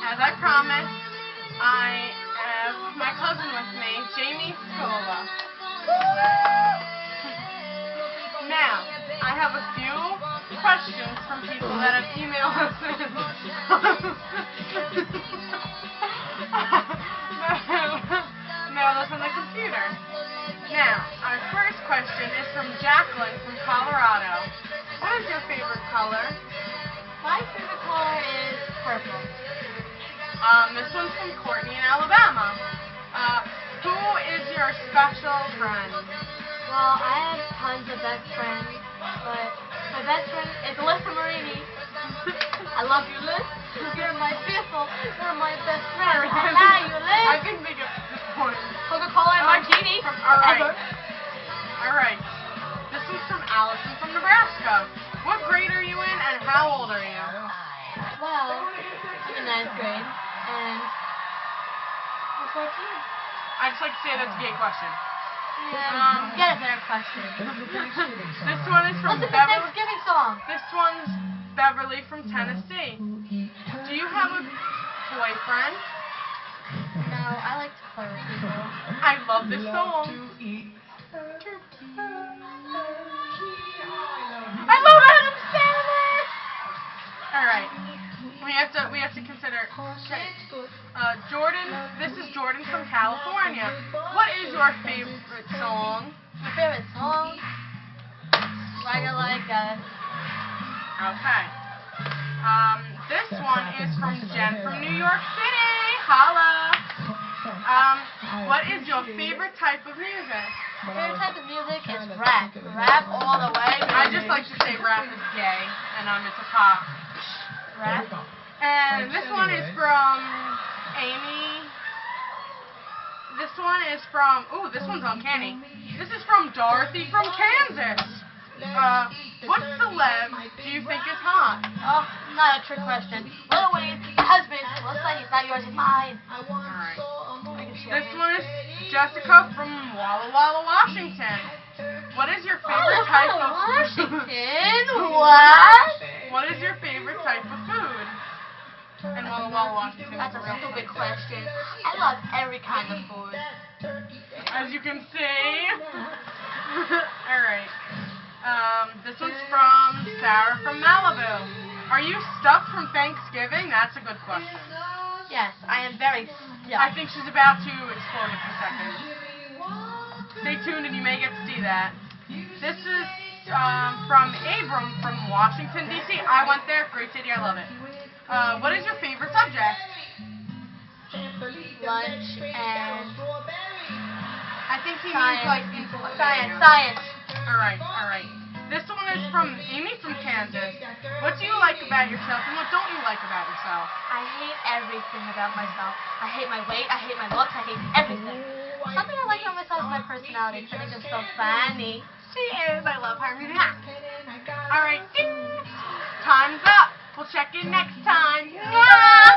As I promised, I have my cousin with me, Jamie Scola. Now, I have a few questions from people that have emailed us in. Mailed us on the computer. Now, our first question is from Jacqueline from Colorado. What is your favorite color? My favorite color is purple. This one's from Courtney in Alabama. Who is your special friend? Well, I have tons of best friends, but my best friend is Alyssa Marini. I love you, Liz. You're my beautiful. You're my best friend. I love you, Liz. I can think of this point. Coca-Cola and martini. Alright. This one's from Allison from Nebraska. What grade are you in and how old are you? Well, I'm in 9th grade, and I'm 14. I'd just like to say that's a gay question. Yeah, get a better question. This one is from What's the Beverly. Thanksgiving song? This one's Beverly from Tennessee. Do you have a boyfriend? No, I like to play with people. I love this song. I love Adam Sandler. All right, we have to consider. Jordan. This is Jordan from California. What is your favorite song? My favorite song? Like a. Okay. This one is from Jen from New York City. Holla. What is your favorite type of music? My favorite type of music is rap. Rap all the way. I just like to say rap is gay, and it's a pop. Rap. And this one is from Amy. This one is from, this one's uncanny. This is from Dorothy from Kansas. What celeb do you think is hot? Oh, not a trick question. Lil Wayne, my husband. Well, it's like it's not yours, it's mine. Alright. This one is Jessica from Walla Walla, Washington. What is your favorite type of Washington? What? What is your favorite type of food? In Walla Walla, Washington. That's a stupid question. I love every kind of food. As you can see. Alright. This one's from Sarah from Malibu. Are you stuffed from Thanksgiving? That's a good question. Yes, I am very I think she's about to explode in a few seconds. Stay tuned and you may get to see that. This is from Abram from Washington, D.C. I went there. Great city. I love it. What is your favorite subject? lunch and I think he means like science. Alright. This one is from Amy from Kansas. What do you like about yourself and what don't you like about yourself? I hate everything about myself. I hate my weight, I hate my looks, I hate everything. Something I like about myself is my personality. I think I'm so funny. She is. I love her. Alright, ding! Time's up. We'll check in next time. Mwah!